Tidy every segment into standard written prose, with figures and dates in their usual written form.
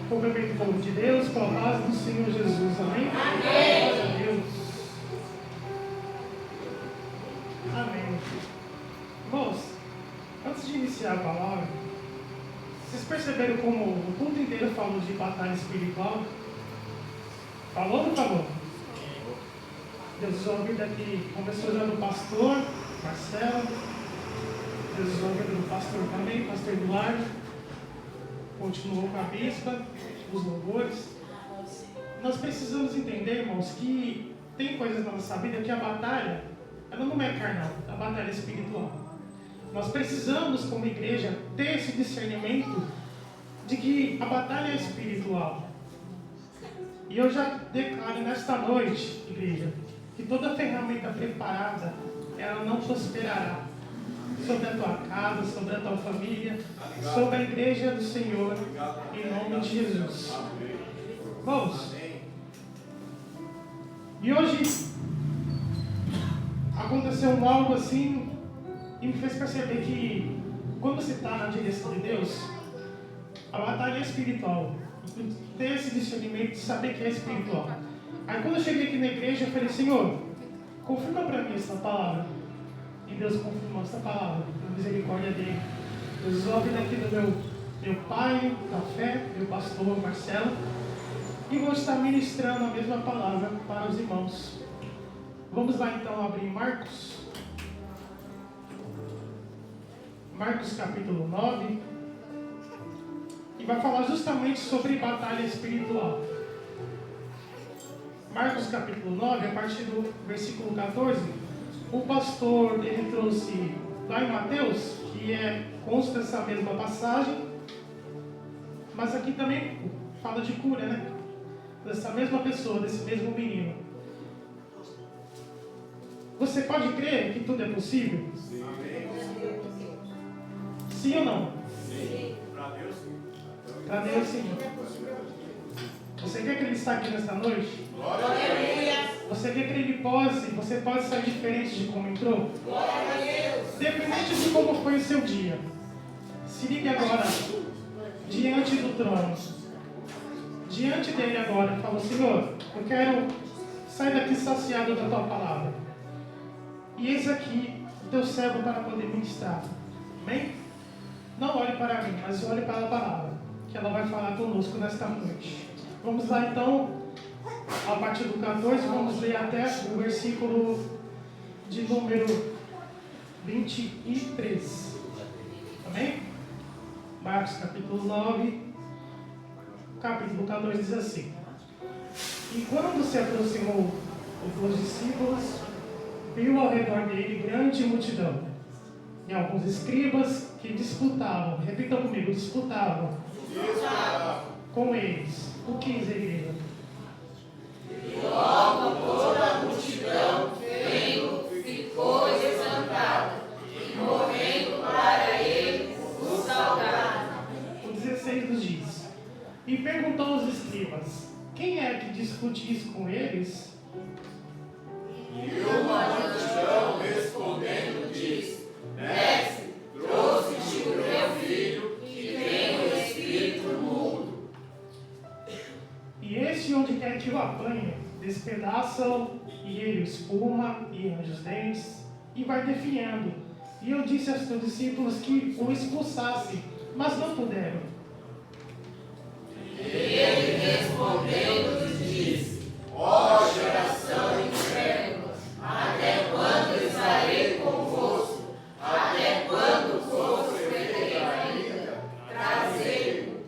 Cumprimento o povo de Deus com a paz do Senhor Jesus. Amém? Amém. Glória a Deus. Amém. Irmãos, antes de iniciar a palavra, vocês perceberam como o culto inteiro falou de batalha espiritual? Falou ou não falou? Deus usou a vida aqui, começou já do pastor Marcelo, Deus usou a vida do pastor também, pastor Eduardo, continuou com a bispa, os louvores. Nós precisamos entender, irmãos, que tem coisas na nossa vida que a batalha, ela não é carnal, a batalha é espiritual. Nós precisamos, como igreja, ter esse discernimento de que a batalha é espiritual. E eu já declaro nesta noite, igreja, que toda ferramenta preparada, ela não prosperará sobre a tua casa, sobre a tua família, sobre a igreja do Senhor, em nome de Jesus. Irmãos, e hoje aconteceu algo assim e me fez perceber que quando você está na direção de Deus, a batalha é espiritual. Ter esse discernimento de saber que é espiritual. Aí quando eu cheguei aqui na igreja, eu falei: Senhor, confirma para mim essa palavra. E Deus confirmou essa palavra, pela misericórdia dele. Deus usou a vida aqui do meu pai, da fé, meu pastor Marcelo. E vou estar ministrando a mesma palavra para os irmãos. Vamos lá então abrir Marcos. Marcos capítulo 9. E vai falar justamente sobre batalha espiritual. Marcos capítulo 9, a partir do versículo 14. O pastor, ele trouxe lá em Mateus, que consta essa mesma passagem. Mas aqui também fala de cura, né? Dessa mesma pessoa, desse mesmo menino. Você pode crer que tudo é possível? Sim. Sim ou não? Sim. Para Deus, sim. Para Deus, sim. Você quer que ele está aqui nesta noite? Glória a Deus. Você quer que ele você pode sair diferente de como entrou? Glória a Deus. Independente de como foi o seu dia. Se ligue agora diante do trono. Diante dele agora. Fala: Senhor, eu quero sair daqui saciado da tua palavra. E eis aqui o teu servo para poder ministrar. Amém? Não olhe para mim, mas olhe para a palavra, que ela vai falar conosco nesta noite. Vamos lá então, a partir do 14, vamos ler até o versículo de número 23. Amém? Marcos capítulo 9, capítulo 14 diz assim: E quando se aproximou os discípulos, viu ao redor dele grande multidão, e alguns escribas que disputavam, repitam comigo, disputavam com eles. O 15, igreja. E logo toda a multidão, vendo, ficou desantada, e morrendo para ele, o saudaram. O 16 nos diz: E perguntou aos escribas: Quem é que discute isso com eles? E uma multidão respondendo diz: Mestre, trouxe-te o teu filho, que tem o espírito mudo. E este, onde quer que o apanhe, despedaça-o, e ele o espuma e arranja os dentes, e vai definhando. E eu disse aos teus discípulos que o expulsasse, mas não puderam. E ele respondendo disse: Ó geração incrédula, até quando estarei convosco? Até quando sofrerei ainda? Trazei-o.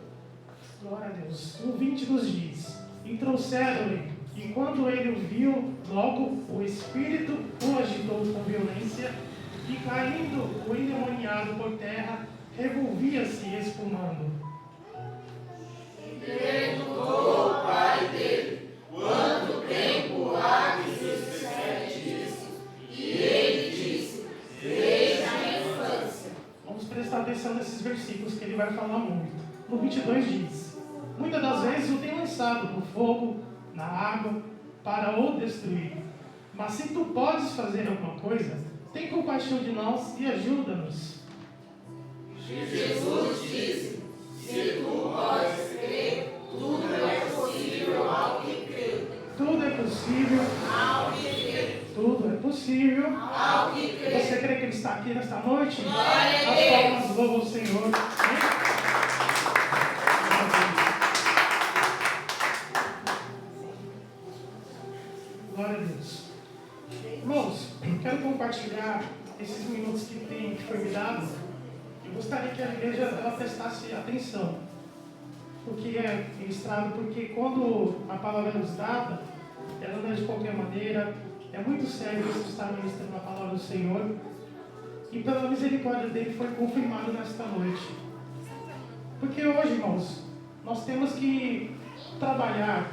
Glória a Deus. O 20 nos diz: E trouxeram-lhe, e quando ele o viu, logo o Espírito o agitou com violência, e caindo o endemoniado por terra, revolvia-se espumando. E perguntou o pai dele: Quanto tempo há que se sucede isso? E ele disse: Desde a infância. Vamos prestar atenção nesses versículos que ele vai falar muito. No 22 diz: Muitas das vezes o tem lançado no fogo, na água, para o destruir. Mas se tu podes fazer alguma coisa, tem compaixão de nós e ajuda-nos. Jesus disse: Se tu podes crer, tu está aqui nesta noite? Glória a As Deus. palmas louvam o Senhor. Amém? Glória a Deus. Irmãos, quero compartilhar esses minutos que foi me dado. Eu gostaria que a igreja ela prestasse atenção, porque é ministrado, porque quando a palavra é nos dada, ela não é de qualquer maneira. É muito sério isso estar ministrando a palavra do Senhor. E pela misericórdia dele foi confirmado nesta noite. Porque hoje, irmãos, nós temos que trabalhar.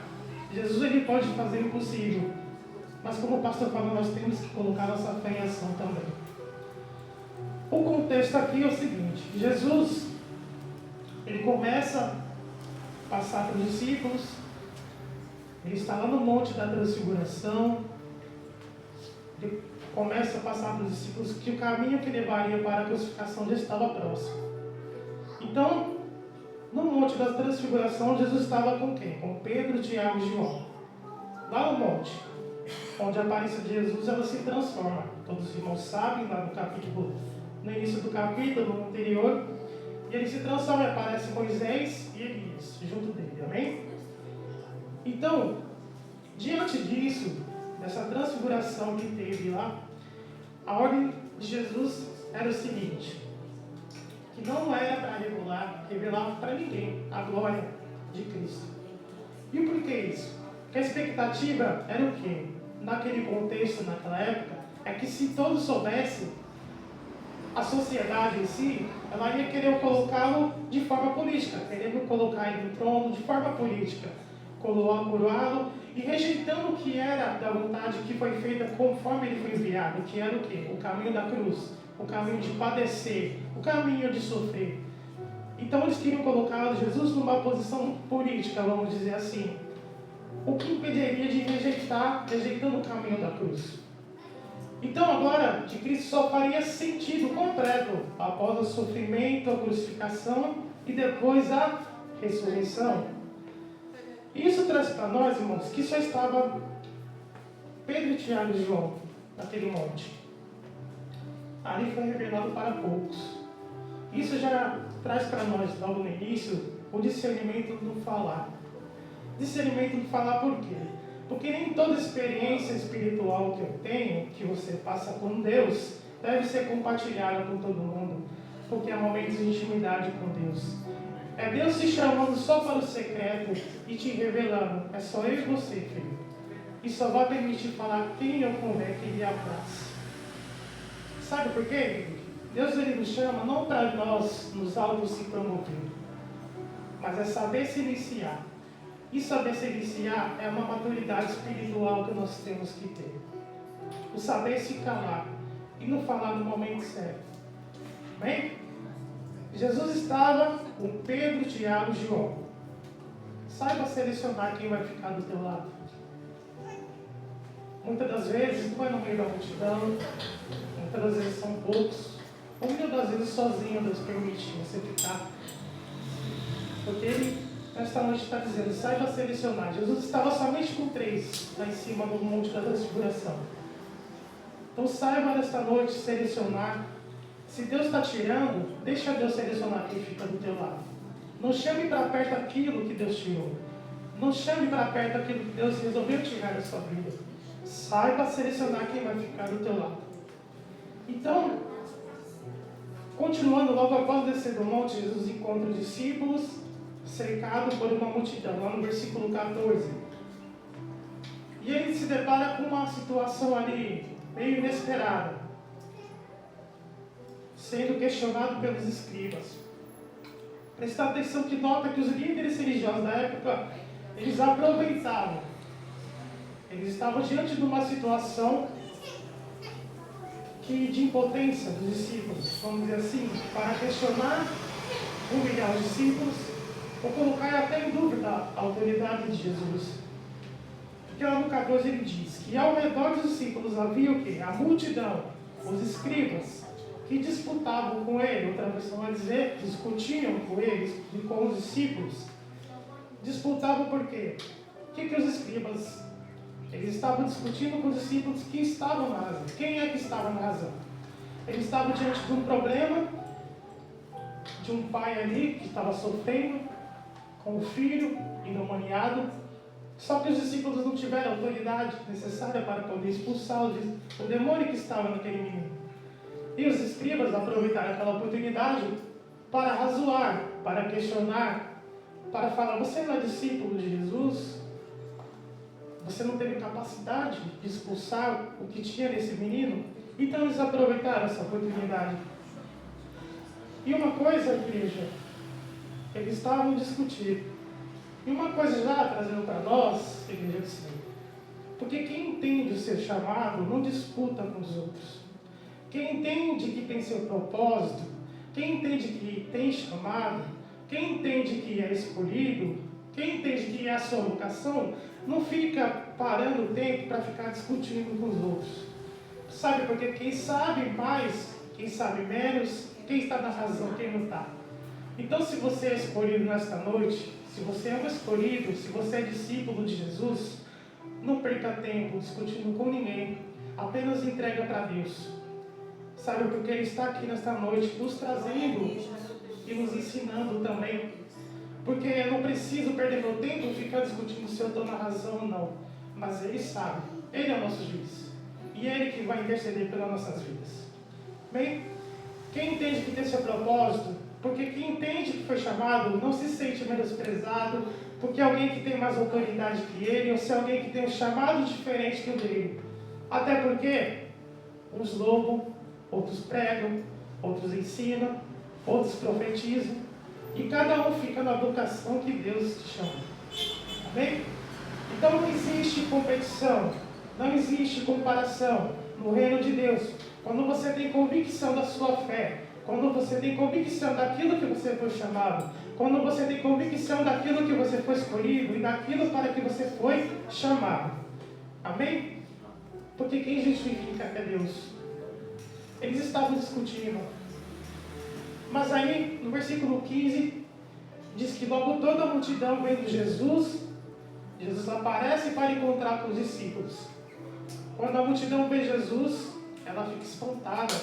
Jesus ele pode fazer o possível. Mas como o pastor falou, nós temos que colocar nossa fé em ação também. O contexto aqui é o seguinte. Jesus, ele começa a passar para os discípulos. Ele está lá no Monte da Transfiguração. Ele começa a passar para os discípulos que o caminho que levaria para a crucificação já estava próximo. Então, no Monte da Transfiguração, Jesus estava com quem? Com Pedro, Tiago e João. Lá no monte, onde a aparência de Jesus ela se transforma. Todos os irmãos sabem, lá no início do capítulo, no anterior, e ele se transforma e aparece Moisés e Elias junto dele, amém? Então, diante disso, dessa transfiguração que teve lá, a ordem de Jesus era o seguinte, que não era para revelar para ninguém a glória de Cristo. E por que isso? Porque a expectativa era o quê? Naquele contexto, naquela época, é que se todos soubessem, a sociedade em si, ela ia querer colocá-lo de forma política, querendo colocar ele no trono de forma política, coroá-lo e rejeitando o que era da vontade que foi feita conforme ele foi enviado, que era o quê? O caminho da cruz, o caminho de padecer, o caminho de sofrer. Então eles queriam colocar Jesus numa posição política, vamos dizer assim, o que impediria de rejeitando o caminho da cruz. Então agora, de Cristo só faria sentido completo após o sofrimento, a crucificação e depois a ressurreição. Isso traz para nós, irmãos, que só estava Pedro, Tiago e João naquele monte. Ali foi revelado para poucos. Isso já traz para nós, logo no início, o discernimento do falar. Discernimento do falar por quê? Porque nem toda experiência espiritual que eu tenho, que você passa com Deus, deve ser compartilhada com todo mundo. Porque há momentos de intimidade com Deus. É Deus te chamando só para o secreto e te revelando. É só eu e você, filho. E só vai permitir falar quem eu convier que lhe apraz. Sabe por quê? Deus ele nos chama não para nós nos autos se promover, mas é saber se iniciar. E saber se iniciar é uma maturidade espiritual que nós temos que ter. O saber se calar e não falar no momento certo. Bem? Jesus estava com Pedro, Tiago e João. Saiba selecionar quem vai ficar do teu lado. Muitas das vezes não é no meio da multidão, muitas das vezes são poucos, ou muitas das vezes sozinho Deus permite você ficar. Porque Ele, nesta noite, está dizendo, saiba selecionar. Jesus estava somente com 3 lá em cima no Monte da Transfiguração. Então saiba nesta noite selecionar. Se Deus está tirando, deixa Deus selecionar quem fica do teu lado. Não chame para perto aquilo que Deus tirou. Não chame para perto aquilo que Deus resolveu tirar da sua vida. Saiba selecionar quem vai ficar do teu lado. Então, continuando, logo após descer do monte, Jesus encontra os discípulos cercados por uma multidão, lá no versículo 14. E ele se depara com uma situação ali meio inesperada, sendo questionado pelos escribas. Presta atenção que nota que os líderes religiosos da época, eles aproveitavam. Eles estavam diante de uma situação de impotência dos discípulos, vamos dizer assim, para questionar, humilhar os discípulos, ou colocar até em dúvida a autoridade de Jesus. Porque lá no 14 ele diz que ao redor dos discípulos havia o quê? A multidão, os escribas, que disputavam com ele, outra versão vai dizer, discutiam com eles e com os discípulos. Disputavam por quê? O que os escribas, eles estavam discutindo com os discípulos que estavam na razão. Quem é que estava na razão? Ele estava diante de um problema, de um pai ali que estava sofrendo com o filho endemoniado. Só que os discípulos não tiveram a autoridade necessária para poder expulsar o demônio que estava naquele menino. E os escribas aproveitaram aquela oportunidade para razoar, para questionar, para falar: você não é discípulo de Jesus? Você não teve capacidade de expulsar o que tinha nesse menino? Então eles aproveitaram essa oportunidade. E uma coisa, igreja, eles estavam discutindo. E uma coisa já trazendo para nós, igreja do Senhor. Porque quem entende o seu chamado não disputa com os outros. Quem entende que tem seu propósito, quem entende que tem chamado, quem entende que é escolhido, quem entende que é a sua vocação, não fica parando o tempo para ficar discutindo com os outros. Sabe, porque quem sabe mais, quem sabe menos, quem está na razão, quem não está. Então, se você é escolhido nesta noite, se você é um escolhido, se você é discípulo de Jesus, não perca tempo discutindo com ninguém, apenas entrega para Deus. Sabe, porque Ele está aqui nesta noite nos trazendo e nos ensinando também. Porque eu não preciso perder meu tempo e ficar discutindo se eu estou na razão ou não. Mas Ele sabe, Ele é o nosso juiz. E é Ele que vai interceder pelas nossas vidas. Bem, quem entende que tem seu propósito, porque quem entende que foi chamado não se sente menosprezado, porque alguém que tem mais autoridade que ele, ou se é alguém que tem um chamado diferente que o dele. Até porque uns louvam, outros pregam, outros ensinam, outros profetizam, e cada um fica na vocação que Deus te chama. Amém? Então não existe competição, não existe comparação no reino de Deus. Quando você tem convicção da sua fé, quando você tem convicção daquilo que você foi chamado, quando você tem convicção daquilo que você foi escolhido e daquilo para que você foi chamado. Amém? Porque quem justifica é Deus. Eles estavam discutindo. Mas aí, no versículo 15, diz que logo toda a multidão vendo Jesus, Jesus aparece para encontrar com os discípulos. Quando a multidão vê Jesus, ela fica espantada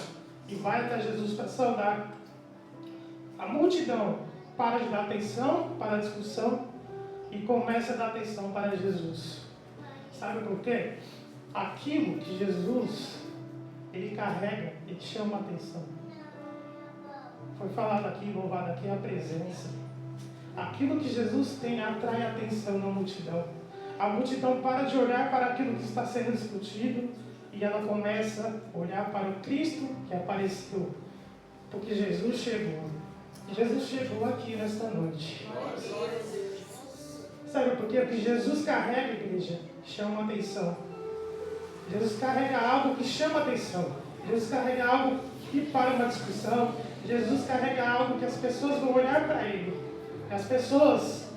e vai até Jesus para saudar. A multidão para de dar atenção para a discussão e começa a dar atenção para Jesus. Sabe por quê? Aquilo que Jesus, Ele carrega, Ele chama a atenção. Foi falado aqui, louvado aqui, a presença. Aquilo que Jesus tem atrai a atenção na multidão. A multidão para de olhar para aquilo que está sendo discutido e ela começa a olhar para o Cristo que apareceu. Porque Jesus chegou. Jesus chegou aqui nesta noite. Sabe por quê? Porque Jesus carrega, igreja, chama atenção. Jesus carrega algo que chama atenção. Jesus carrega algo que para uma discussão. Jesus carrega algo que as pessoas vão olhar para Ele. As pessoas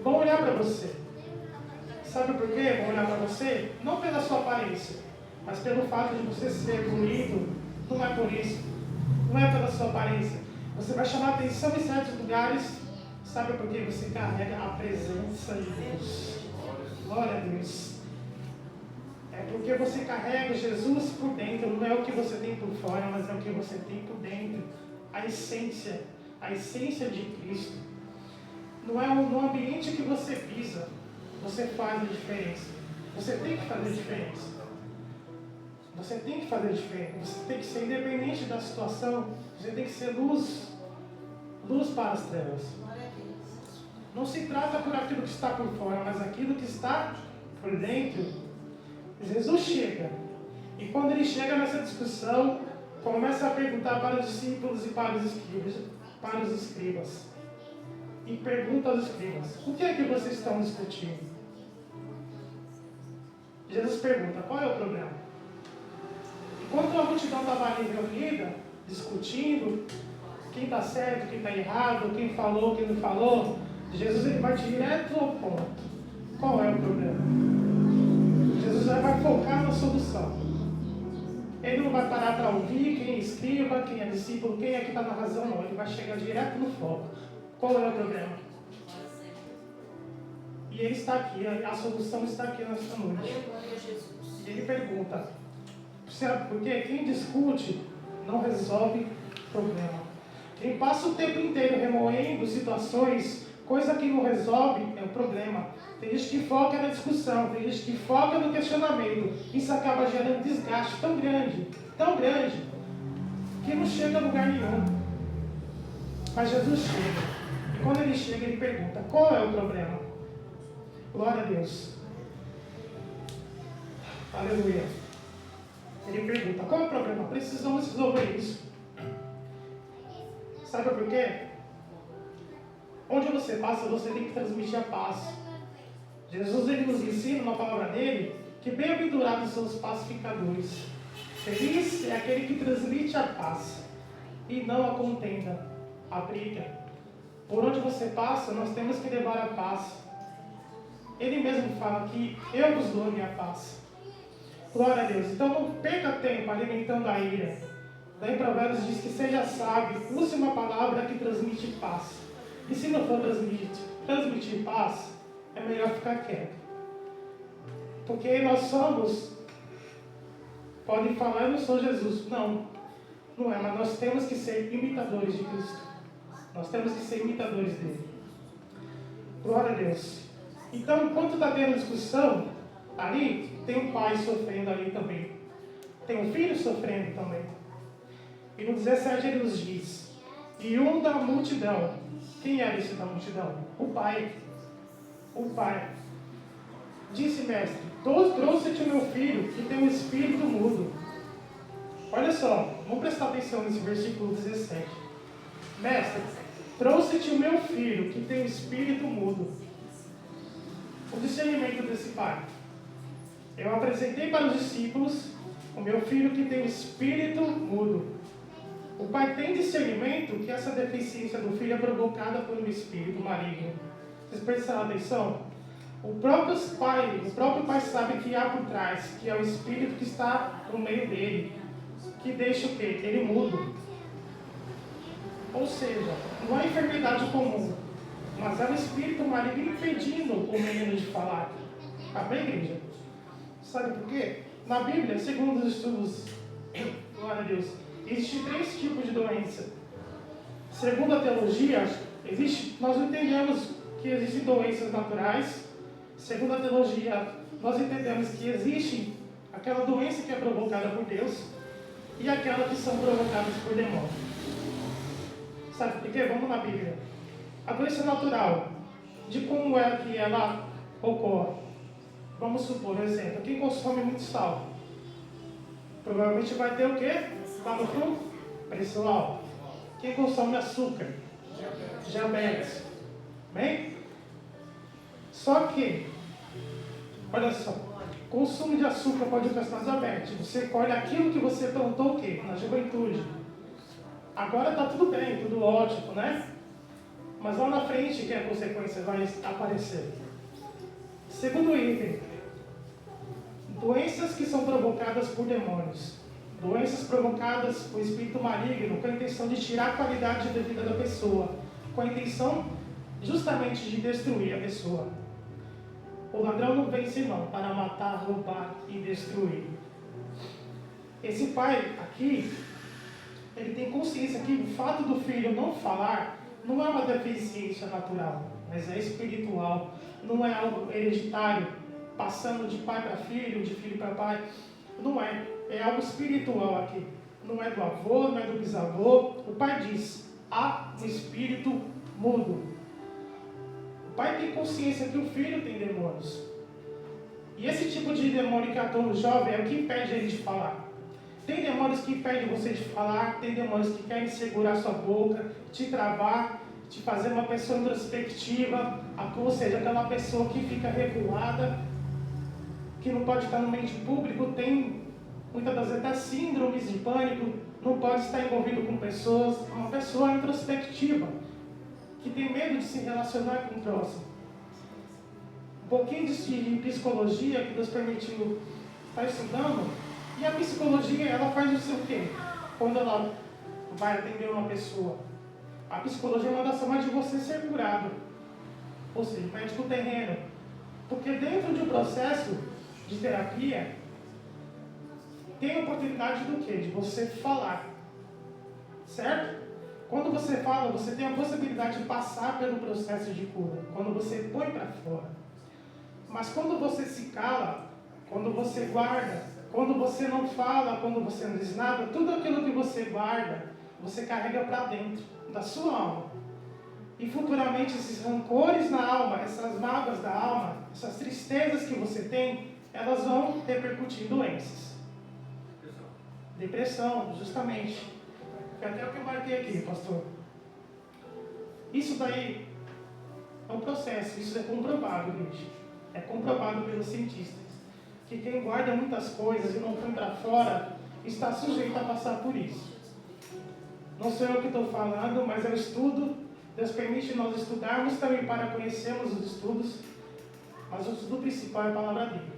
vão olhar para você. Sabe por quê? Vão olhar para você? Não pela sua aparência, mas pelo fato de você ser bonito. Não é por isso. Não é pela sua aparência. Você vai chamar atenção em certos lugares. Sabe por quê? Você carrega a presença de Deus. Glória a Deus. É porque você carrega Jesus por dentro. Não é o que você tem por fora, mas é o que você tem por dentro. A essência de Cristo. Não é no ambiente que você pisa, você faz a diferença. Você tem que fazer a diferença. Você tem que fazer a diferença. Você tem que ser independente da situação. Você tem que ser luz para as trevas. Não se trata por aquilo que está por fora, mas aquilo que está por dentro. Jesus chega. E quando ele chega nessa discussão, começa a perguntar para os discípulos e para os escribas. E pergunta aos escribas: o que é que vocês estão discutindo? Jesus pergunta: qual é o problema? Enquanto a multidão estava ali reunida, discutindo quem está certo, quem está errado, quem falou, quem não falou, Jesus ele vai direto ao ponto. Qual é o problema? Jesus vai focar na solução. Ele não vai parar para ouvir quem é escriba, quem é discípulo, quem é que está na razão, não. Ele vai chegar direto no foco. Qual é o problema? E ele está aqui, a solução está aqui nesta noite. E ele pergunta, sabe por quê? Quem discute não resolve problema. Quem passa o tempo inteiro remoendo situações, coisa que não resolve é o problema. Tem gente que foca na discussão, tem gente que foca no questionamento. Isso acaba gerando desgaste tão grande, que não chega a lugar nenhum. Mas Jesus chega. E quando ele chega, ele pergunta: qual é o problema? Glória a Deus. Aleluia. Ele pergunta: qual é o problema? Precisamos resolver isso. Sabe por quê? Onde você passa, você tem que transmitir a paz. Jesus, ele nos ensina na palavra dele que bem-aventurados são os pacificadores. Feliz é aquele que transmite a paz e não a contenda, a briga. Por onde você passa, nós temos que levar a paz. Ele mesmo fala que eu vos dou a minha paz. Glória a Deus. Então não perca tempo alimentando a ira. Daí em Provérbios diz que seja sábio, use uma palavra que transmite paz. E se não for transmitir paz, é melhor ficar quieto. Porque nós somos, podem falar, eu não sou Jesus. Não é, mas nós temos que ser imitadores de Cristo. Nós temos que ser imitadores dele. Glória a Deus. Então, enquanto está tendo discussão, ali tem um pai sofrendo ali também. Tem um filho sofrendo também. E no 17 ele nos diz: e um da multidão. Quem era esse da multidão? O pai. O pai. Disse: mestre, trouxe-te o meu filho que tem um espírito mudo. Olha só, vamos prestar atenção nesse versículo 17. Mestre, trouxe-te o meu filho que tem um espírito mudo. O discernimento desse pai: eu apresentei para os discípulos o meu filho que tem um espírito mudo. O pai tem discernimento que essa deficiência do filho é provocada por um espírito maligno. Vocês prestaram atenção? O próprio pai sabe que há por trás, que é o espírito que está no meio dele, que deixa o quê? Ele mudo. Ou seja, não é enfermidade comum, mas é um espírito maligno impedindo o menino de falar. Amém, igreja? Sabe por quê? Na Bíblia, segundo os estudos, glória a Deus, existem 3 tipos de doença. Segundo a teologia, nós entendemos que existem doenças naturais. Segundo a teologia, nós entendemos que existe aquela doença que é provocada por Deus e aquela que são provocadas por demônios. Sabe por quê? Vamos na Bíblia. A doença natural, de como é que ela ocorre. Vamos supor, um exemplo, quem consome muito sal, provavelmente vai ter o quê? Lá no fundo, pressão alta. Quem consome açúcar? Diabetes. Bem? Só que, olha só, consumo de açúcar pode ocasionar diabetes. Você colhe aquilo que você plantou o quê? Na juventude. Agora está tudo bem, tudo ótimo, né? Mas lá na frente, que a consequência vai aparecer. Segundo item, doenças que são provocadas por demônios. Doenças provocadas por espírito maligno com a intenção de tirar a qualidade de vida da pessoa, com a intenção justamente de destruir a pessoa. O ladrão não vem senão para matar, roubar e destruir. Esse pai aqui, ele tem consciência que o fato do filho não falar não é uma deficiência natural, mas é espiritual. Não é algo hereditário, passando de pai para filho, de filho para pai. Não é. É algo espiritual aqui. Não é do avô, não é do bisavô. O pai diz: há um espírito mudo. O pai tem consciência que o filho tem demônios. E esse tipo de demônio que atua no jovem é o que impede ele de falar. Tem demônios que impedem você de falar, tem demônios que querem segurar sua boca, te travar, te fazer uma pessoa introspectiva, ou seja, aquela pessoa que fica recuada, que não pode estar no meio público, tem muitas das vezes até síndromes de pânico, não pode estar envolvido com pessoas, uma pessoa introspectiva, que tem medo de se relacionar com o próximo. Um pouquinho de psicologia que Deus permitiu estar estudando, e a psicologia, ela faz o quê? Quando ela vai atender uma pessoa, a psicologia manda chamar de você ser curado, ou seja, médico terreno, porque dentro de um processo de terapia, tem a oportunidade do quê? De você falar. certo? Quando você fala, você tem a possibilidade de passar pelo processo de cura, quando você põe para fora. Mas quando você se cala, quando você guarda, quando você não fala, quando você não diz nada, tudo aquilo que você guarda, você carrega para dentro da sua alma. E futuramente esses rancores na alma, essas mágoas da alma, essas tristezas que você tem, elas vão repercutir em doenças. Depressão, justamente. Foi até o que eu marquei aqui, pastor. Isso daí é um processo, isso é comprovado, gente. É comprovado pelos cientistas. Que quem guarda muitas coisas e não põe para fora, está sujeito a passar por isso. Não sou eu que estou falando, mas é o estudo. Deus permite nós estudarmos também para conhecermos os estudos, mas o estudo principal é a palavra dele.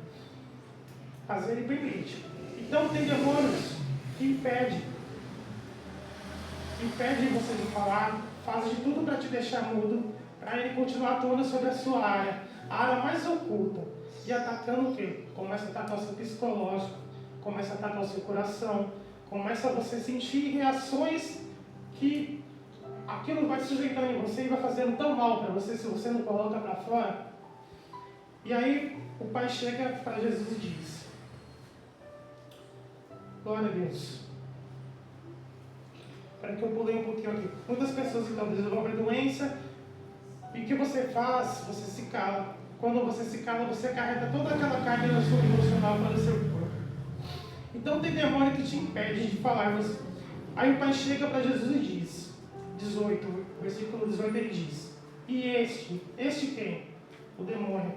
Mas ele permite. Então tem demônios que impedem você de falar, fazem de tudo para te deixar mudo, para ele continuar atuando sobre a sua área, a área mais oculta, e atacando o quê? Começa a atacar o seu psicológico, começa a atacar o seu coração, começa a você sentir reações que aquilo vai sujeitando em você e vai fazendo tão mal para você se você não coloca para fora. E aí o pai chega para Jesus e diz: glória a Deus. Para que eu pulei um pouquinho aqui. Muitas pessoas então desenvolvem doença. E o que você faz? Você se cala. Quando você se cala, você carrega toda aquela carga emocional para o seu corpo. Então tem demônio que te impede de falar. Aí o pai chega para Jesus e diz, 18, versículo 18, ele diz: e este quem? O demônio.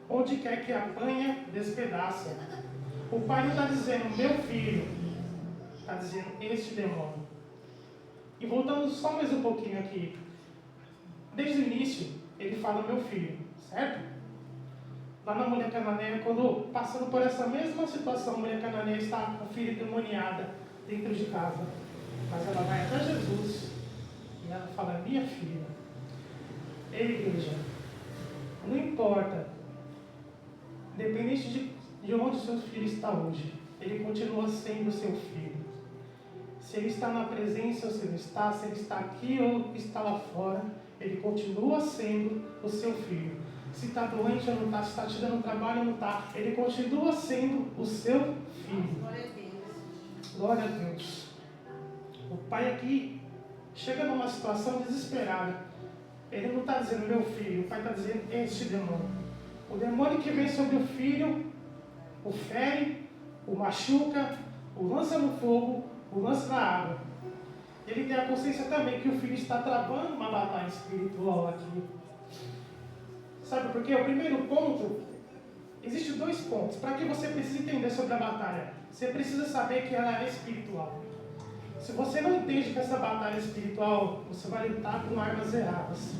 Onde quer que apanha, despedaça. O pai não está dizendo meu filho, está dizendo este demônio. E voltando só mais um pouquinho aqui. Desde o início, ele fala meu filho, certo? Lá na mulher cananeia, quando passando por essa mesma situação, a mulher cananeia está com a filha endemoniada dentro de casa. Mas ela vai até Jesus e ela fala: minha filha. Ei, igreja, não importa, independente de onde o seu filho está hoje, ele continua sendo seu filho. Se ele está na presença ou se não está, se ele está aqui ou está lá fora, ele continua sendo o seu filho. Se está doente ou não está, se está te dando trabalho ou não está, ele continua sendo o seu filho. Glória a Deus. Glória a Deus. O pai aqui chega numa situação desesperada. Ele não está dizendo meu filho, o pai está dizendo este demônio. O demônio que vem sobre o filho, o fere, o machuca, o lança no fogo, o lança na água. Ele tem a consciência também que o filho está travando uma batalha espiritual aqui. Sabe por quê? O primeiro ponto, existem 2 pontos. Para que você precise entender sobre a batalha, você precisa saber que ela é espiritual. Se você não entende que essa batalha é espiritual, você vai lutar com armas erradas.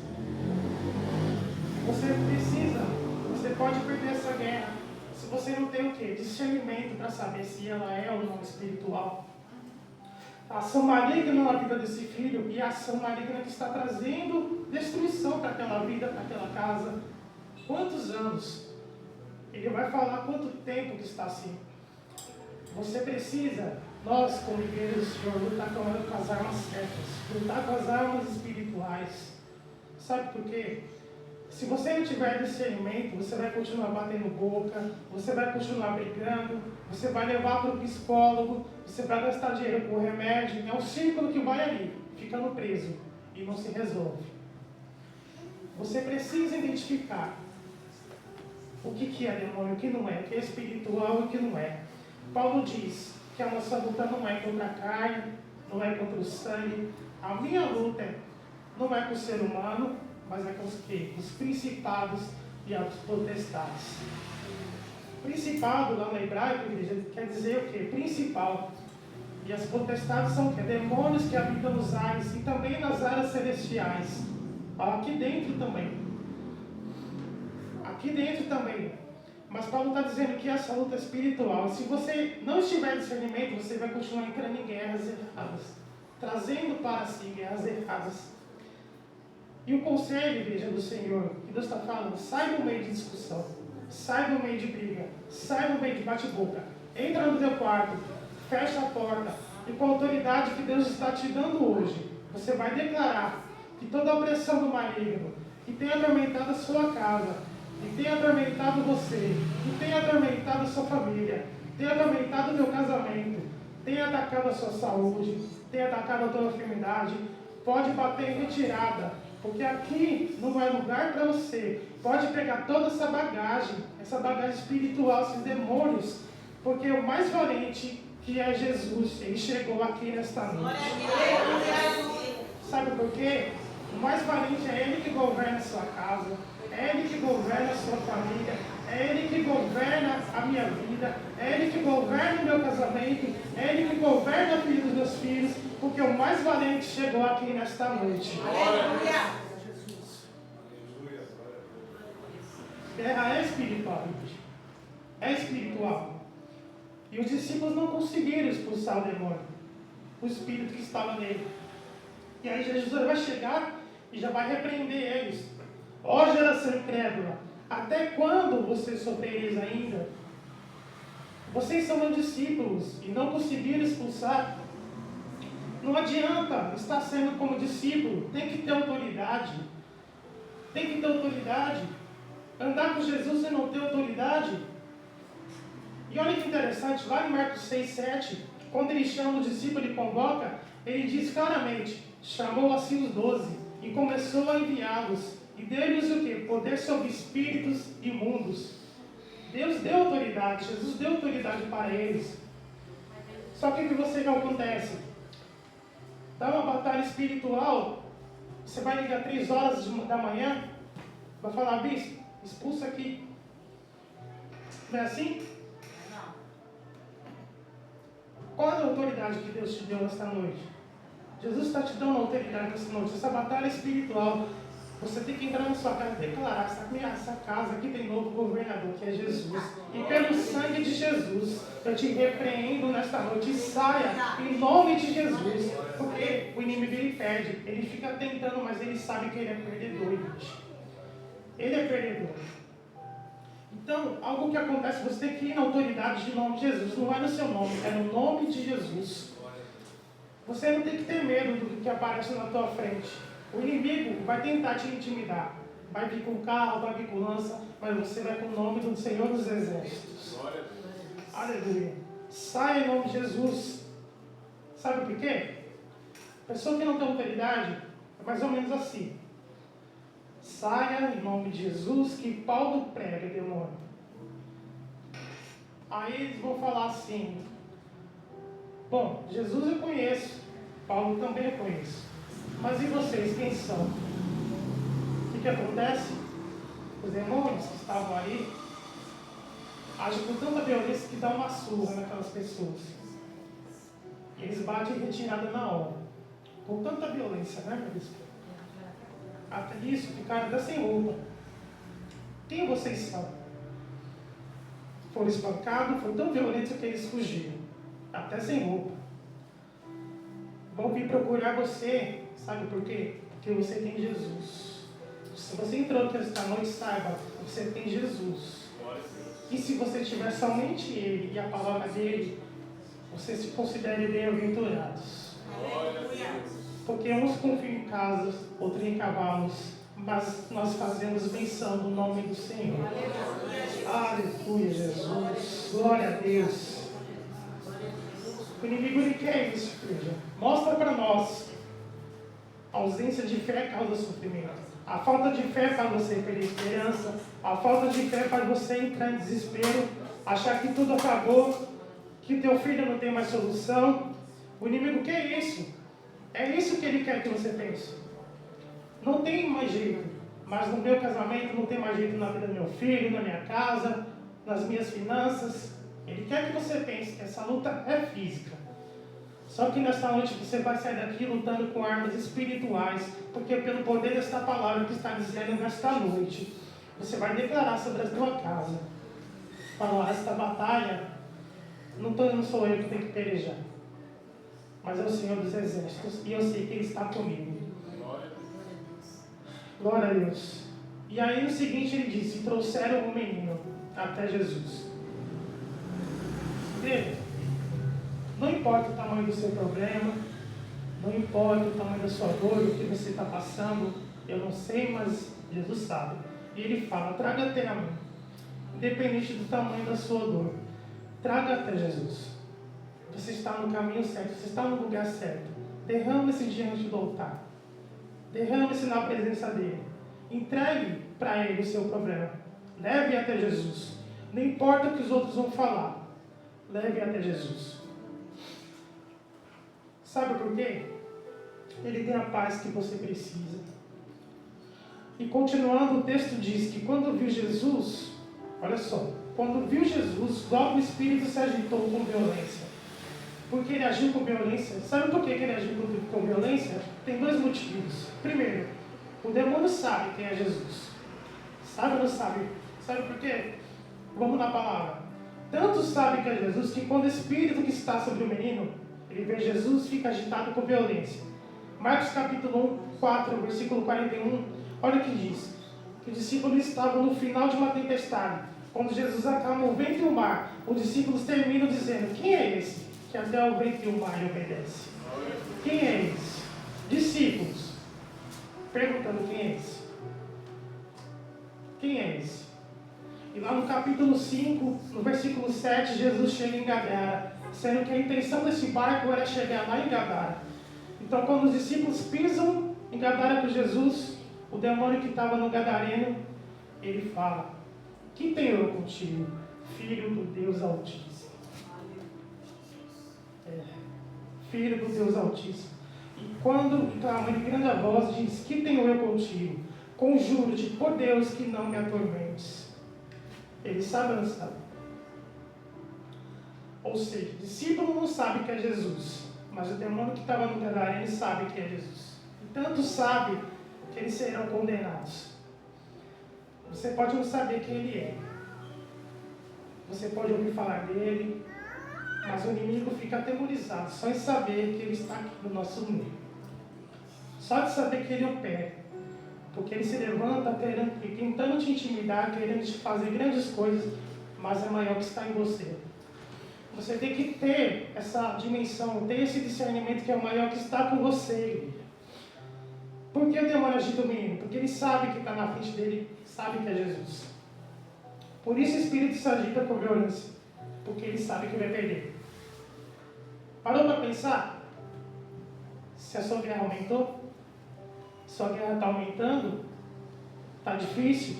Você pode perder essa guerra se você não tem o quê? Discernimento para saber se ela é ou não espiritual. A ação maligna na vida desse filho e a ação maligna que está trazendo destruição para aquela vida, para aquela casa. Quantos anos? Ele vai falar quanto tempo que está assim. Você precisa, nós como igreja do Senhor, lutar com as armas certas, lutar com as armas espirituais. Sabe por quê? Se você não tiver discernimento, você vai continuar batendo boca, você vai continuar brigando, você vai levar para o psicólogo, você vai gastar dinheiro com remédio. É um círculo que vai ali, ficando preso e não se resolve. Você precisa identificar o que é demônio, o que não é, o que é espiritual e o que não é. Paulo diz que a nossa luta não é contra a carne, não é contra o sangue. A minha luta não é com o ser humano, mas é com os quê? Os principados e as potestades. Principado, lá no hebraico, quer dizer o quê? Principal. E as potestades são o quê? Demônios que habitam nos ares e também nas áreas celestiais. Aqui dentro também. Aqui dentro também. Mas Paulo está dizendo que essa luta é espiritual. Se você não estiver discernimento, você vai continuar entrando em guerras erradas. Trazendo para si guerras erradas. E o conselho, igreja do Senhor, que Deus está falando, sai do meio de discussão, sai do meio de briga, sai do meio de bate-boca, entra no teu quarto, fecha a porta, E com a autoridade que Deus está te dando hoje, você vai declarar que toda a opressão do maligno que tem atormentado a sua casa, que tem atormentado você, que tem atormentado a sua família, tem atormentado o teu casamento, tem atacado a sua saúde, tem atacado a tua enfermidade, pode bater em retirada, porque aqui não é lugar para você. Pode pegar toda essa bagagem espiritual, esses demônios, porque o mais valente, que é Jesus, ele chegou aqui nesta noite. Sabe por quê? O mais valente é Ele que governa a sua casa, é Ele que governa a sua família, é Ele que governa a minha vida, é Ele que governa o meu casamento, é Ele que governa a vida dos meus filhos, porque o mais valente chegou aqui nesta noite. Aleluia! Guerra é espiritual, gente. É espiritual. E os discípulos não conseguiram expulsar o demônio, o espírito que estava nele. E aí Jesus vai chegar e já vai repreender eles. Ó geração incrédula, até quando vocês sofrereis ainda? Vocês são meus discípulos e não conseguiram expulsar. Não adianta estar sendo como discípulo, tem que ter autoridade. Tem que ter autoridade. Andar com Jesus e não ter autoridade. E olha que interessante, lá em Marcos 6, 7, quando ele chama os discípulos e convoca, ele diz claramente, chamou assim os 12 e começou a enviá-los. E deu-lhes o quê? Poder sobre espíritos imundos. Deus deu autoridade, Jesus deu autoridade para eles. Só que o que você não acontece? Dá uma batalha espiritual, você vai ligar 3 horas da manhã, vai falar, bispo, expulsa aqui. Não é assim? Não. Qual é a autoridade que Deus te deu nesta noite? Jesus está te dando autoridade nesta noite. Essa batalha espiritual, você tem que entrar na sua casa e declarar, essa casa aqui tem novo governador, que é Jesus. E pelo sangue de Jesus, eu te repreendo nesta noite. Saia em nome de Jesus. Porque o inimigo ele perde, ele fica tentando, mas ele sabe que ele é perdedor, gente. Ele é perdedor. Então, algo que acontece, você tem que ir na autoridade de nome de Jesus. Não é no seu nome, é no nome de Jesus. Você não tem que ter medo do que aparece na tua frente. O inimigo vai tentar te intimidar. Vai vir com carro, vai vir com lança, mas você vai com o nome do Senhor dos Exércitos. Aleluia. Saia em nome de Jesus. Sabe por quê? Pessoa que não tem autoridade é mais ou menos assim. Saia em nome de Jesus, que Paulo prega, demônio. Aí eles vão falar assim, bom, Jesus eu conheço, Paulo também eu conheço, mas e vocês, quem são? O que acontece? Os demônios que estavam aí agem com tanta violência que dá uma surra naquelas pessoas. E eles batem em retirada na hora, com tanta violência, né, meu bispo? Até isso, ficaram até sem roupa. Quem vocês são? Foram espancados, foi tão violento que eles fugiram, até sem roupa. Vão vir procurar você, sabe por quê? Porque você tem Jesus. Se você entrou aqui esta noite, saiba, você tem Jesus. E se você tiver somente Ele e a palavra dele, você se considere bem-aventurados. Porque uns confiam em casas, outros em cavalos, mas nós fazemos menção do nome do Senhor. Aleluia, Jesus. Glória a Deus. O inimigo ele quer isso, igreja. Mostra para nós. A ausência de fé causa sofrimento. A falta de fé faz você perder esperança. A falta de fé faz você entrar em desespero, achar que tudo acabou, que teu filho não tem mais solução. O inimigo quer isso. É isso que ele quer que você pense. Não tem mais jeito. Mas no meu casamento não tem mais jeito na vida do meu filho, na minha casa, nas minhas finanças. Ele quer que você pense que essa luta é física. Só que nesta noite você vai sair daqui lutando com armas espirituais. Porque pelo poder desta palavra que está dizendo nesta noite, você vai declarar sobre a tua casa. Falar, esta batalha, não sou eu que tenho que pelejar. Mas é o Senhor dos Exércitos, e eu sei que Ele está comigo. Glória a Deus. E aí no seguinte ele disse, trouxeram o menino até Jesus. Veja, não importa importa o tamanho do seu problema, não importa o tamanho da sua dor, o que você está passando, eu não sei, mas Jesus sabe. E Ele fala, traga até a mim, independente do tamanho da sua dor, traga até Jesus. Você está no caminho certo, você está no lugar certo. Derrame-se diante do altar. Derrame-se na presença dEle. Entregue para Ele o seu problema. Leve até Jesus. Não importa o que os outros vão falar. Leve até Jesus. Sabe por quê? Ele tem a paz que você precisa. E continuando, o texto diz que quando viu Jesus, olha só, quando viu Jesus, logo o Espírito se agitou com violência. Porque ele agiu com violência. Sabe por que ele agiu com violência? Tem dois motivos. Primeiro, o demônio sabe quem é Jesus. Sabe ou não sabe? Sabe por quê? Vamos na palavra. Tanto sabe que é Jesus, que quando o Espírito que está sobre o menino, ele vê Jesus, fica agitado com violência. Marcos capítulo 4, versículo 41, olha o que diz. Que os discípulos estavam no final de uma tempestade. Quando Jesus acalma o vento e o mar, os discípulos terminam dizendo, quem é esse que até o vento e o mar lhe obedece? Quem é esse? Discípulos. Perguntando quem é esse? Quem é esse? E lá no capítulo 5, no versículo 7, Jesus chega em Gadara, sendo que a intenção desse barco era chegar lá em Gadara. Então, quando os discípulos pisam em Gadara com Jesus, o demônio que estava no gadareno, ele fala, que tenho eu contigo, filho do Deus Altíssimo? Filho do Deus Altíssimo. E quando clama em grande voz, diz, que tenho eu contigo? Conjuro-te por Deus que não me atormentes. Ele sabe ou não sabe? Ou seja, o discípulo não sabe que é Jesus, mas o demônio que estava no gadareno sabe que é Jesus. E tanto sabe que eles serão condenados. Você pode não saber quem ele é. Você pode ouvir falar dele, mas o inimigo fica atemorizado só em saber que ele está aqui no nosso meio. Só de saber que ele opera. Porque ele se levanta tentando te intimidar, querendo te fazer grandes coisas, mas é maior que está em você. Você tem que ter essa dimensão, ter esse discernimento que é o maior que está com você. Por que o demônio agita o menino? Porque ele sabe que está na frente dele, sabe que é Jesus. Por isso o Espírito se agita com violência, porque ele sabe que vai perder. Parou para pensar? Se a sua guerra aumentou? Sua guerra está aumentando? Está difícil?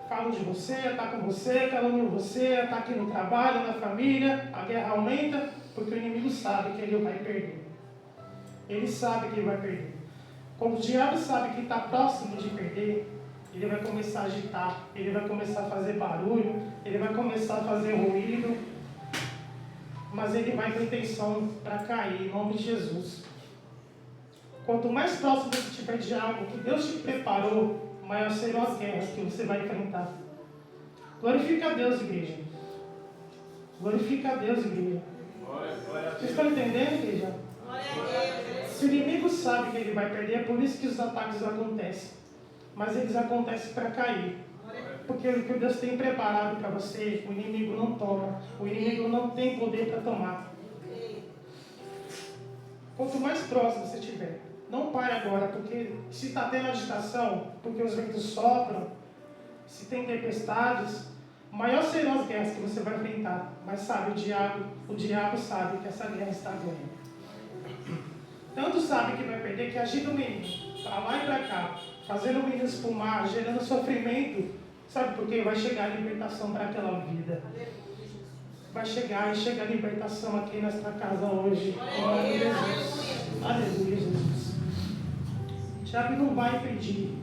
Falam de você, atacam você, caluniam você, atacam no trabalho, na família, a guerra aumenta, porque o inimigo sabe que ele vai perder. Ele sabe que ele vai perder. Quando o diabo sabe que está próximo de perder, ele vai começar a agitar, ele vai começar a fazer barulho, ele vai começar a fazer ruído, mas ele vai com intenção para cair, em nome de Jesus. Quanto mais próximo você estiver de algo que Deus te preparou, maior serão as guerras que você vai enfrentar. Glorifica a Deus, igreja. Glorifica a Deus, igreja. Vocês estão entendendo, igreja? Se o inimigo sabe que ele vai perder, é por isso que os ataques acontecem. Mas eles acontecem para cair. Porque o que Deus tem preparado para você, o inimigo não toma. O inimigo não tem poder para tomar. Quanto mais próximo você estiver, não pare agora, porque se está tendo agitação, porque os ventos sopram, se tem tempestades, maior serão as guerras que você vai enfrentar. Mas sabe, o diabo sabe que essa guerra está ganhando. Tanto sabe que vai perder que agita o menino, para lá e para cá, fazendo o menino espumar, gerando sofrimento. Sabe por quê? Vai chegar a libertação para aquela vida. Vai chegar e chega a libertação aqui nesta casa hoje. Em nome de Jesus. Aleluia, Jesus. O diabo não vai impedir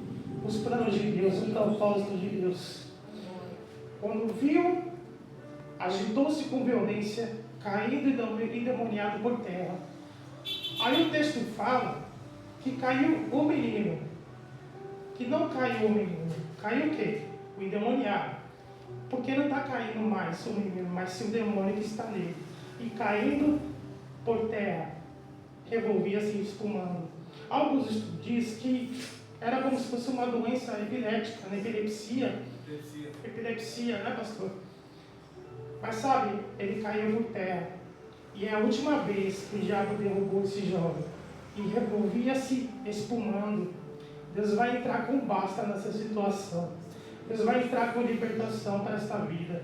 os planos de Deus, o propósito de Deus. Quando viu, agitou-se com violência, caindo endemoniado por terra. Aí o texto fala que caiu o menino. Que não caiu o menino. Caiu o quê? O endemoniado. Porque não está caindo mais o menino, mas sim o demônio que está nele. E caindo por terra, revolvia-se espumando. Alguns dizem que era como se fosse uma doença epilética, né? Epilepsia, né, pastor? Mas sabe, ele caiu por terra. E é a última vez que o diabo derrubou esse jovem. E revolvia-se espumando. Deus vai entrar com basta nessa situação. Deus vai entrar com libertação para esta vida.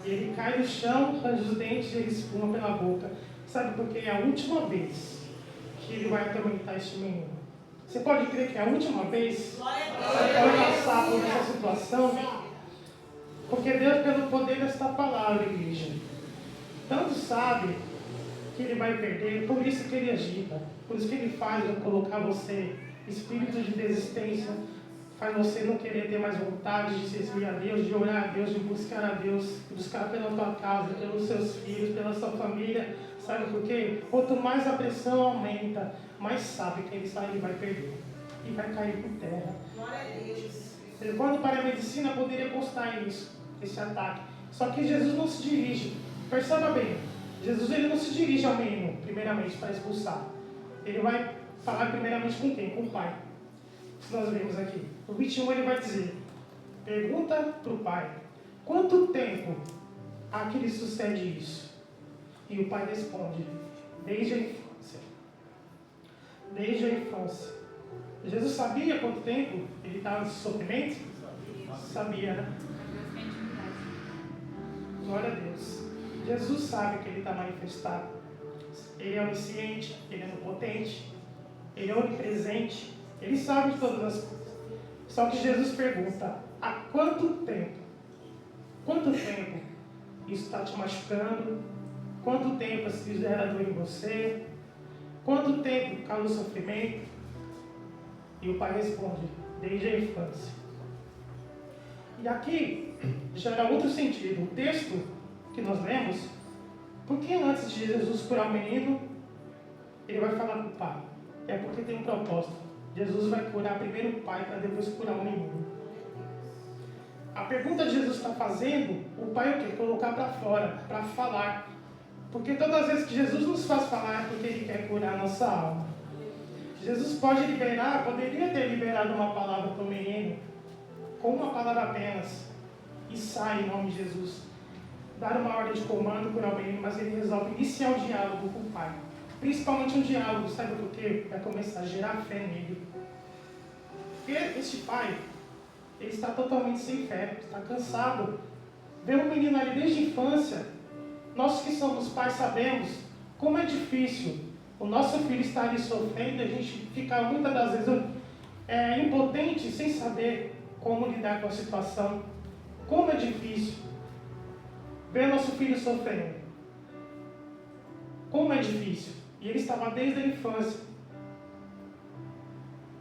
Ele cai no chão, range os dentes e ele espuma pela boca. Sabe por quê? É a última vez que ele vai atormentar este menino. Você pode crer que é a última vez que você vai passar por essa situação? Porque Deus, pelo poder desta palavra, igreja, tanto sabe que ele vai perder, por isso que ele agita, por isso que ele faz colocar você, espírito de desistência, faz você não querer ter mais vontade de servir a Deus, de orar a Deus, de buscar a Deus, de buscar pela tua casa, pelos seus filhos, pela sua família. Sabe por quê? Quanto mais a pressão aumenta, mais sabe que ele vai perder e vai cair por terra. Glória a Deus. Levando para a medicina, poderia constar isso, esse ataque. Só que Jesus não se dirige, perceba bem, Jesus ele não se dirige ao menino, primeiramente, para expulsar. Ele vai falar primeiramente com quem? Com o pai. Isso nós vemos aqui. No 21 ele vai dizer, pergunta para o pai, quanto tempo há que lhe sucede isso? E o pai responde, desde a infância. Desde a infância. Jesus sabia quanto tempo ele estava em sofrimento? Sabia, né? Glória a Deus. Jesus sabe que ele está manifestado. Ele é onisciente, ele é onipotente, ele é onipresente, ele sabe de todas as coisas. Só que Jesus pergunta, há quanto tempo? Quanto tempo isso está te machucando? Quanto tempo isso gera dor em você? Quanto tempo causa sofrimento? E o pai responde, desde a infância. E aqui já era outro sentido. O texto que nós lemos, porque antes de Jesus curar o menino, ele vai falar com o pai. É porque tem um propósito. Jesus vai curar primeiro o pai para depois curar o menino. A pergunta que Jesus está fazendo, o pai o quê? Colocar para fora, para falar. Porque todas as vezes que Jesus nos faz falar é porque ele quer curar a nossa alma. Jesus pode liberar, poderia ter liberado uma palavra para o menino, com uma palavra apenas, e sai em nome de Jesus. Dar uma ordem de comando por alguém, mas ele resolve iniciar o diálogo com o pai. Principalmente um diálogo, sabe por quê? Vai começar a gerar fé nele. Porque este pai, ele está totalmente sem fé, está cansado. Vê um menino ali desde a infância. Nós que somos pais sabemos como é difícil o nosso filho estar ali sofrendo, a gente fica muitas das vezes impotente, sem saber como lidar com a situação. Como é difícil ver nosso filho sofrendo. Como é difícil. E ele estava desde a infância.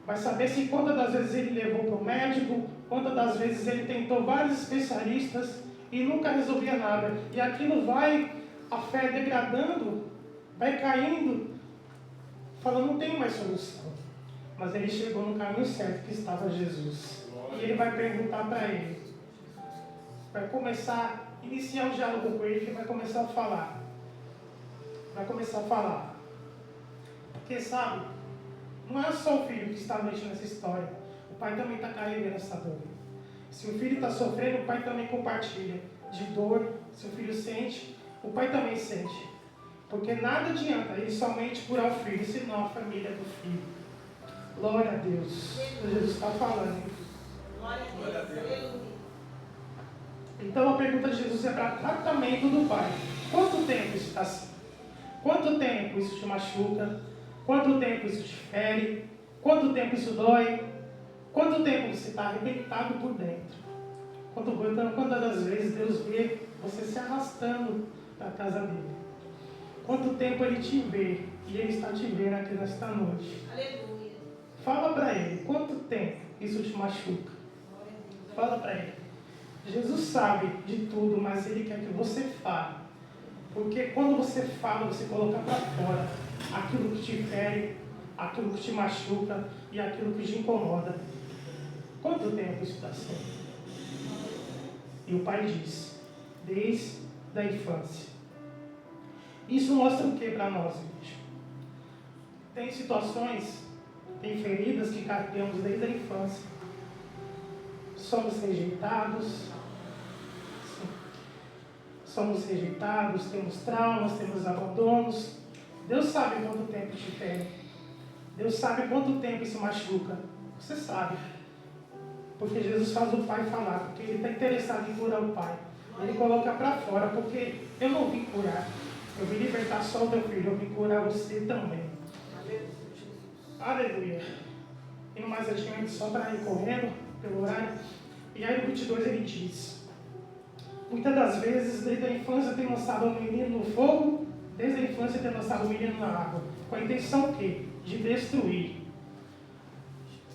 Vai saber se quantas das vezes ele levou para o médico, quantas das vezes ele tentou vários especialistas e nunca resolvia nada. E aquilo vai, a fé degradando, vai caindo, falando, não tem mais solução. Mas ele chegou no caminho certo, que estava Jesus. E ele vai perguntar para ele. Vai começar, iniciar um diálogo com ele, que vai começar a falar. Vai começar a falar. Porque, sabe, não é só o filho que está mexendo nessa história. O pai também está carregando essa dor. Se o filho está sofrendo, o pai também compartilha de dor. Se o filho sente, o pai também sente. Porque nada adianta ele somente curar o filho, senão a família do filho. Glória a Deus. Jesus está falando. Glória a Deus. Então a pergunta de Jesus é para tratamento do pai. Quanto tempo isso está assim? Quanto tempo isso te machuca? Quanto tempo isso te fere? Quanto tempo isso dói? Quanto tempo você está arrebentado por dentro? Quantas das vezes Deus vê você se arrastando para a casa dele? Quanto tempo ele te vê e ele está te vendo aqui nesta noite? Aleluia. Fala para ele, quanto tempo isso te machuca? Fala para ele. Jesus sabe de tudo, mas ele quer que você fale. Porque quando você fala, você coloca para fora aquilo que te fere, aquilo que te machuca e aquilo que te incomoda. Quanto tempo isso está sendo? E o pai diz, desde a infância. Isso mostra o que para nós, gente? Tem situações, tem feridas que carregamos desde a infância. Somos rejeitados. somos rejeitados, temos traumas, temos abandonos. Deus sabe quanto tempo te fere. Deus sabe quanto tempo isso machuca. Você sabe. Porque Jesus faz o Pai falar, porque Ele está interessado em curar o Pai. Ele coloca para fora, porque eu não vim curar. Eu vim libertar só o teu filho, eu vim curar você também. Aleluia. E no mais adiante, só para ir correndo pelo horário. E aí no 22 ele diz: muitas das vezes, desde a infância, tem lançado o menino no fogo, desde a infância tem lançado o menino na água. Com a intenção o quê? De destruir.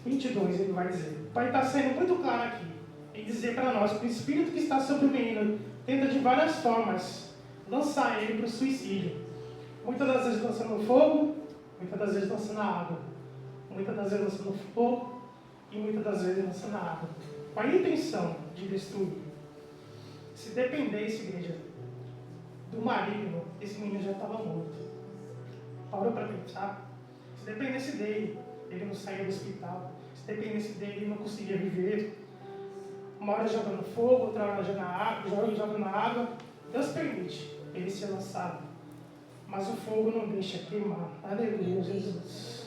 22 ele vai dizer. O Pai está sendo muito claro aqui em dizer para nós que o espírito que está sobre o menino tenta de várias formas lançar ele para o suicídio. Muitas das vezes lança no fogo, muitas das vezes lança na água. Muitas das vezes lança no fogo e muitas das vezes lança na água. Com a intenção de destruir. Se dependesse, igreja, do maligno, esse menino já estava morto. Parou para pensar? Se dependesse dele, ele não saía do hospital. Se dependesse dele, ele não conseguia viver. Uma hora joga no fogo, outra hora joga na água. Deus permite ele ser lançado. Mas o fogo não deixa queimar. Aleluia, Jesus.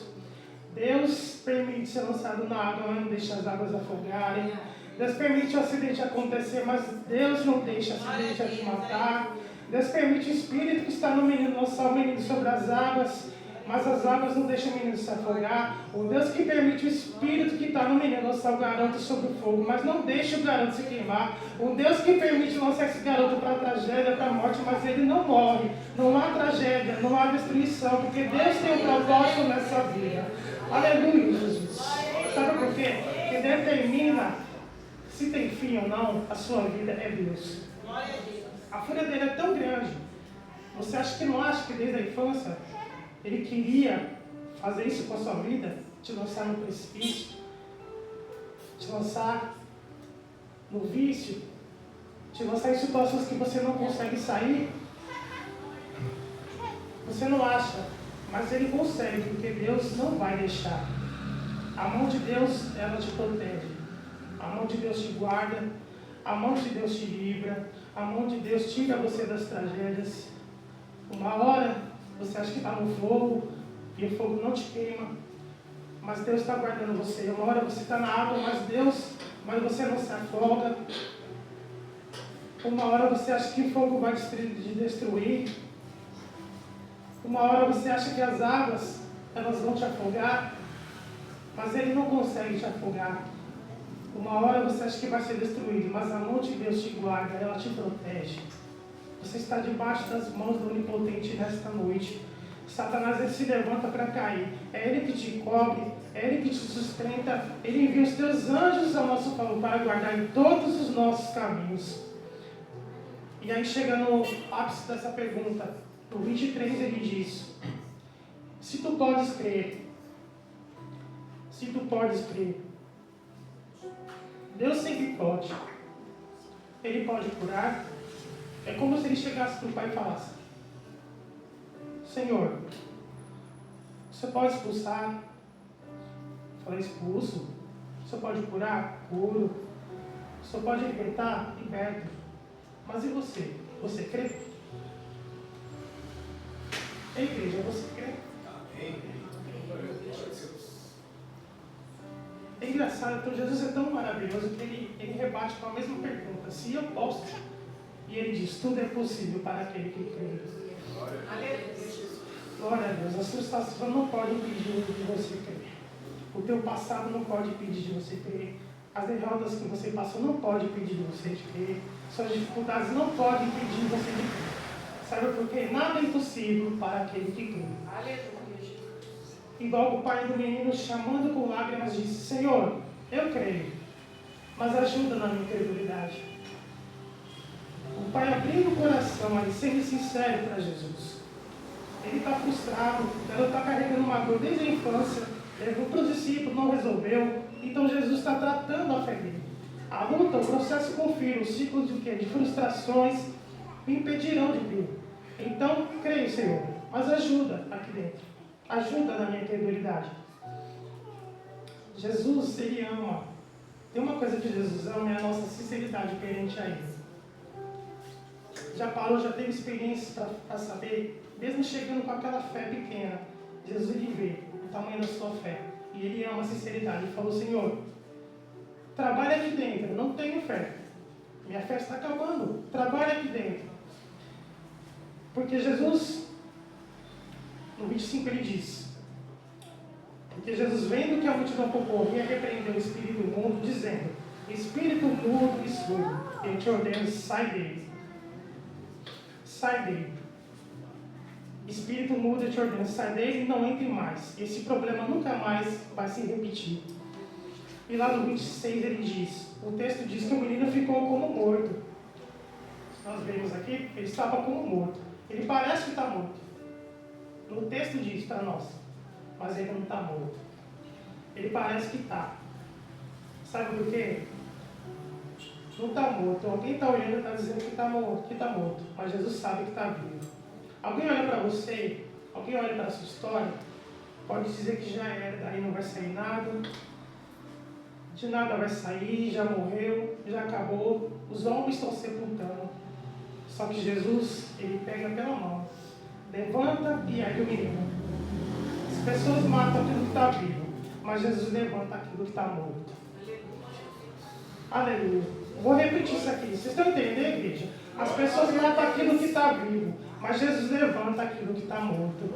Deus permite ser lançado na água, mas não deixa as águas afogarem. Deus permite o acidente acontecer, mas Deus não deixa o acidente te matar. Deus permite o espírito que está no menino lançar o menino sobre as águas, mas as águas não deixam o menino se afogar. O Deus que permite o espírito que está no menino lançar o garoto sobre o fogo, mas não deixa o garoto se queimar. O Deus que permite lançar esse garoto para a tragédia, para a morte, mas ele não morre. Não há tragédia, não há destruição, porque Deus tem um propósito nessa vida. Aleluia, Jesus. Sabe por quê? Quem determina se tem fim ou não, a sua vida é Deus. A fúria dele é tão grande. Você acha que não acha que desde a infância ele queria fazer isso com a sua vida? Te lançar no precipício? Te lançar no vício? Te lançar em situações que você não consegue sair? Você não acha, mas ele consegue, porque Deus não vai deixar. A mão de Deus, ela te protege. A mão de Deus te guarda. A mão de Deus te livra. A mão de Deus tira você das tragédias. Uma hora você acha que está no fogo e o fogo não te queima, mas Deus está guardando você. Uma hora você está na água, mas você não se afoga. Uma hora você acha que o fogo vai te destruir. Uma hora você acha que as águas elas vão te afogar, mas Ele não consegue te afogar. Uma hora você acha que vai ser destruído, mas a mão de Deus te guarda, ela te protege. Você está debaixo das mãos do Onipotente nesta noite. Satanás ele se levanta para cair. É Ele que te cobre, é Ele que te sustenta. Ele envia os teus anjos ao nosso favor para guardar em todos os nossos caminhos. E aí chega no ápice dessa pergunta. No 23 ele diz: se tu podes crer, Deus sempre pode. Ele pode curar. É como se ele chegasse para o Pai e falasse: Senhor, você pode expulsar? Fala, expulso. Você pode curar? Curo. Você pode libertar? Liberto. Mas e você? Você crê? Ei, igreja, você crê? Amém. É engraçado, então Jesus é tão maravilhoso que ele rebate com a mesma pergunta: se eu posso? E ele diz: tudo é possível para aquele que crê. Glória a Deus. A sua situação não pode impedir de você crer. O teu passado não pode impedir de você crer. As derrotas que você passou não pode impedir de você de crer. Suas dificuldades não podem impedir de você de crer. Sabe por quê? Nada é impossível para aquele que crê. Aleluia. Igual o pai do menino, chamando com lágrimas, disse: Senhor, eu creio, mas ajuda na minha incredulidade. O pai abrindo o coração ali, sendo sincero para Jesus. Ele está frustrado, ela está carregando uma dor desde a infância, levou para os discípulos, não resolveu. Então Jesus está tratando a fé dele. A luta, o processo com o filho, o ciclo de quê? De frustrações, me impedirão de vir. Então, creio, Senhor, mas ajuda aqui dentro. Ajuda na minha incredulidade. Jesus, Ele ama. Tem uma coisa que Jesus ama, é a nossa sinceridade perante a Ele. Já parou, já teve experiências para saber, mesmo chegando com aquela fé pequena, Jesus ele vê o tamanho da sua fé. E ele ama a sinceridade. Ele falou, Senhor, trabalha aqui dentro, eu não tenho fé. Minha fé está acabando, trabalha aqui dentro. Porque Jesus, no 25 ele diz, porque Jesus vendo que a multidão concorria, repreendeu o espírito imundo, dizendo, espírito mudo e surdo, eu te ordeno, sai dele. Sai dele. Espírito mudo, eu te ordeno, sai dele e não entre mais. Esse problema nunca mais vai se repetir. E lá no 26 ele diz, o texto diz que o menino ficou como morto. Nós vemos aqui, ele estava como morto. Ele parece que está morto. No texto diz para nós, mas ele não está morto. Ele parece que está. Sabe por quê? Não está morto. Alguém está olhando e está dizendo que está morto, mas Jesus sabe que está vivo. Alguém olha para você, alguém olha para a sua história, pode dizer que já era, daí não vai sair nada, de nada vai sair, já morreu, já acabou, os homens estão sepultando. Só que Jesus, ele pega pela mão, levanta e ergue o menino. As pessoas matam aquilo que está vivo, mas Jesus levanta aquilo que está morto. Aleluia. Vou repetir isso aqui. Vocês estão entendendo, igreja? As pessoas matam aquilo que está vivo, mas Jesus levanta aquilo que está morto.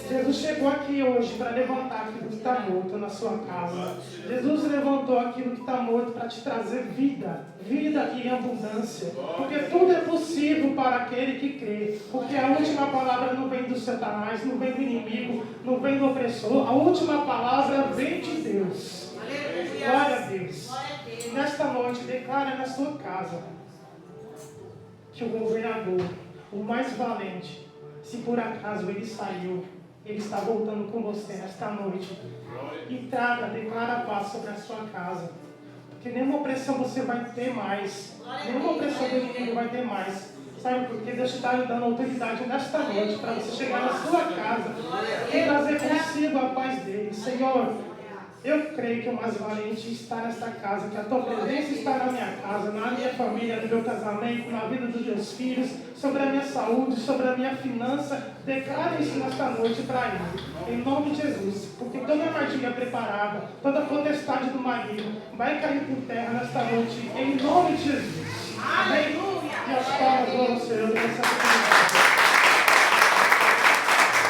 Jesus chegou aqui hoje para levantar aquilo que está morto na sua casa. Jesus levantou aquilo que está morto para te trazer vida. Vida em abundância. Porque tudo é possível para aquele que crê. Porque a última palavra não vem do Satanás, não vem do inimigo, não vem do opressor. A última palavra vem de Deus. Glória a Deus. Nesta noite, declara na sua casa que o governador, o mais valente, se por acaso ele saiu, ele está voltando com você nesta noite. E declara a paz sobre a sua casa. Porque nenhuma opressão você vai ter mais. Nenhuma opressão do inimigo vai ter mais. Sabe por quê? Deus te está dando autoridade nesta noite para você chegar na sua casa e trazer consigo a paz dele. Senhor, eu creio que o mais valente está nesta casa, que a tua presença está na minha casa, na minha família, no meu casamento, na vida dos meus filhos, sobre a minha saúde, sobre a minha finança. Declare isso nesta noite para ele, em nome de Jesus, porque toda armadilha preparada, toda potestade do maligno vai cair por terra nesta noite, em nome de Jesus. Amém? E as palmas vão ao Senhor nessa oportunidade.